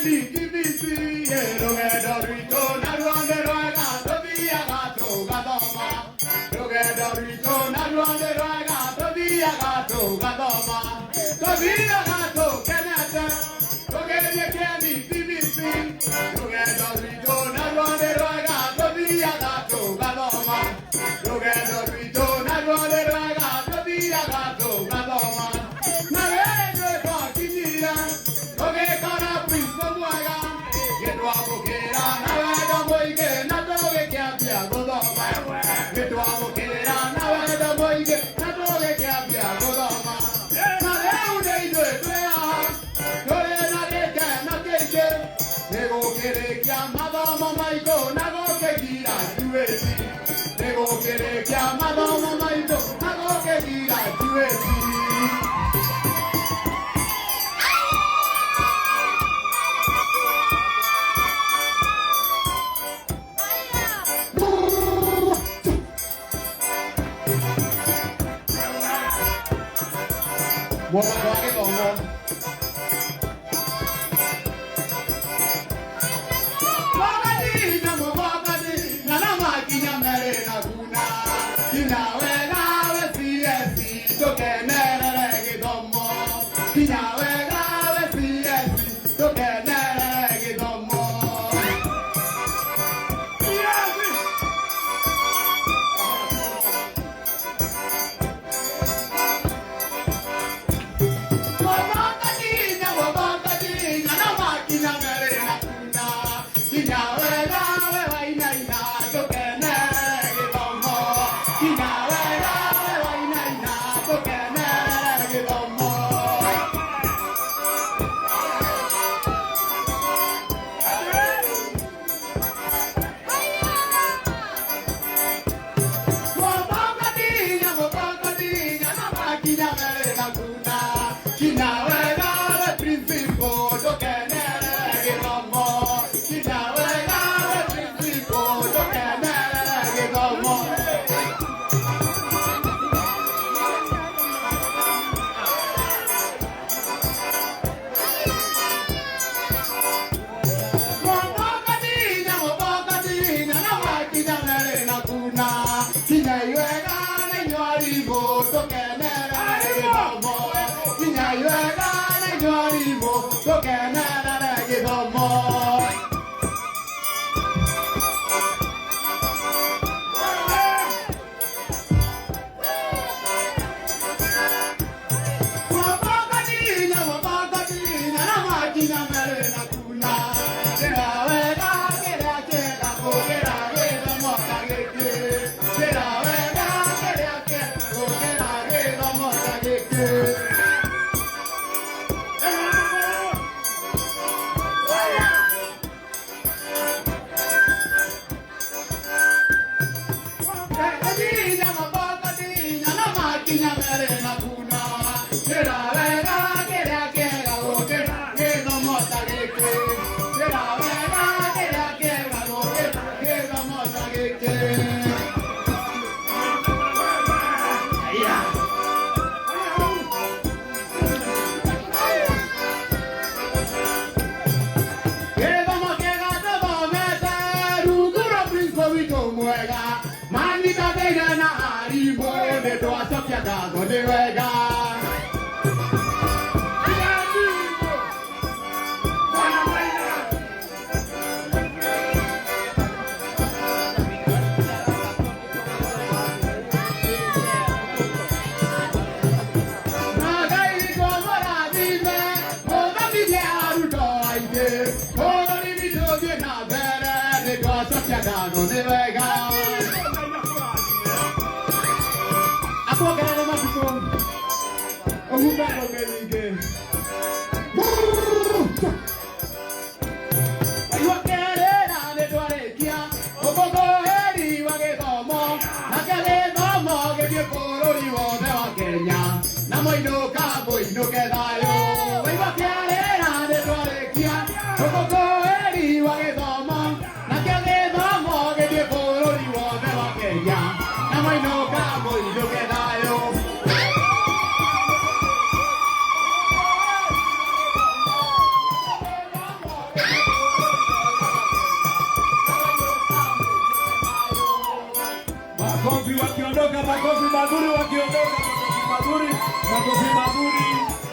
ni TVC Together we go Naruande Roega Tobia Gato Gadoma Together we go Naruande Roega Tobia Gato Gadoma Tobia Gato Canada Together Candy TVC Together we go Naruande Roega Tobia Gato Gadoma Together we go Naruande Roega Tobia Gato Gadoma Một cái còn ngon.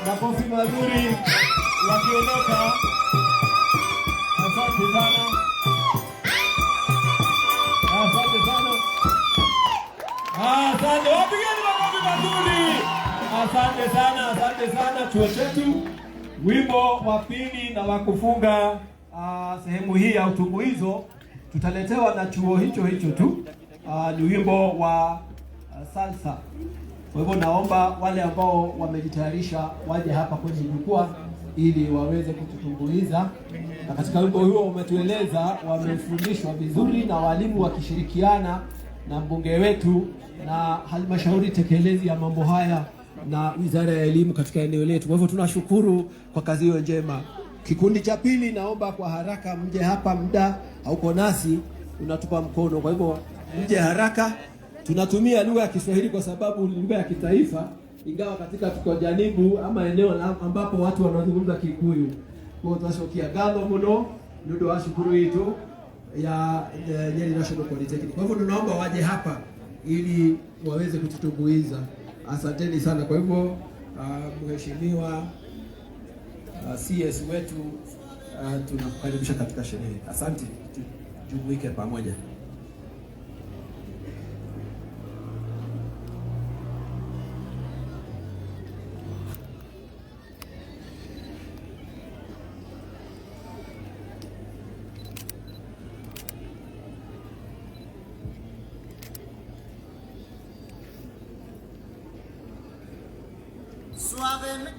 Makofi mazuri wakiondoka. Asante sana. Asante sana. Asante. Wapigeni makofi mazuri. Asante sana chuo chetu. Wimbo wa pili na wa kufunga sehemu hii ya utumbuizo tutaletewa na chuo hicho tu. Ni wimbo wa salsa. Kwa hivyo naomba wale ambao wamejitayarisha waje hapa kwenye jukwaa ili waweze kututumbuiza. Na katika wimbo huo umetueleza wamefundishwa vizuri na walimu wakishirikiana na mbunge wetu na halmashauri tekelezi ya mambo haya na Wizara ya Elimu katika eneo letu. Kwa hivyo tunashukuru kwa kazi hiyo njema. Kikundi cha pili naomba kwa haraka mje hapa, muda hauko nasi unatupa mkono. Kwa hivyo mje haraka. Tunatumia lugha ya Kiswahili kwa sababu ni lugha ya kitaifa, ingawa katika tuko janibu ama eneo ambapo watu wanazungumza Kikuyu. Kwa tunashokia galo muno ndio washukuru hitu ya Nyeri National Polytechnic. Kwa hivyo tunaomba waje hapa ili waweze kututumbuiza. Asanteni sana. Kwa hivyo mheshimiwa CS wetu tunakukaribisha katika sherehe. Asante. Tujumuike pamoja. Suavemente.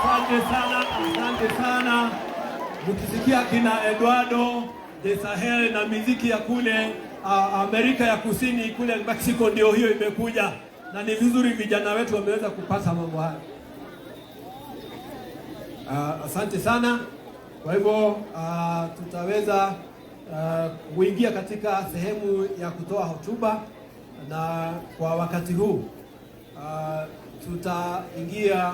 Asante sana. Mkisikia kina Eduardo de Sahel na muziki ya kule Amerika ya Kusini, kule Mexico, ndio hiyo imekuja, na ni vizuri vijana wetu wameweza kupata mambo haya. Asante sana. Kwa hivyo tutaweza kuingia katika sehemu ya kutoa hotuba, na kwa wakati huu tutaingia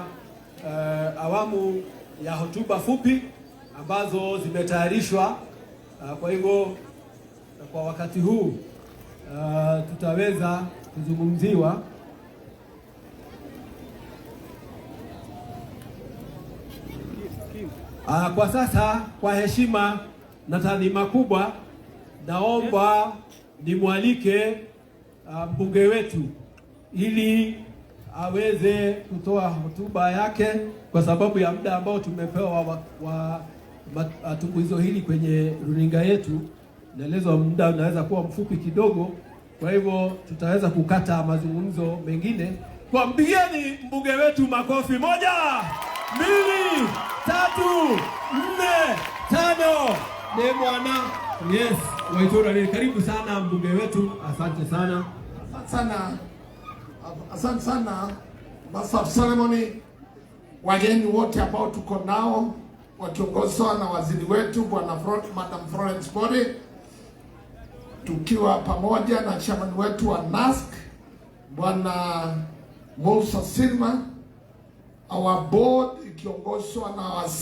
awamu ya hotuba fupi ambazo zimetayarishwa. Kwa hivyo kwa wakati huu tutaweza kuzungumziwa kwa sasa. Kwa heshima na taadhima kubwa, naomba nimwalike mbunge wetu ili aweze kutoa hotuba yake, kwa sababu ya muda ambao tumepewa tumbuizo hili kwenye runinga yetu. Naelezwa muda unaweza kuwa mfupi kidogo, Kwa hivyo tutaweza kukata mazungumzo mengine. Kwa mpigieni mbunge wetu makofi. 1, 2, 3, 4, 5. Ni mwana. Yes, Waitora ni karibu sana mbunge wetu. Asante sana. Asante sana. Master of Ceremony, wageni wote ambao tuko nao wakiongozwa na waziri wetu Madam Florence Body, tukiwa pamoja na chairman wetu wa NASC Bwana Musa Silma, our board ikiongozwa na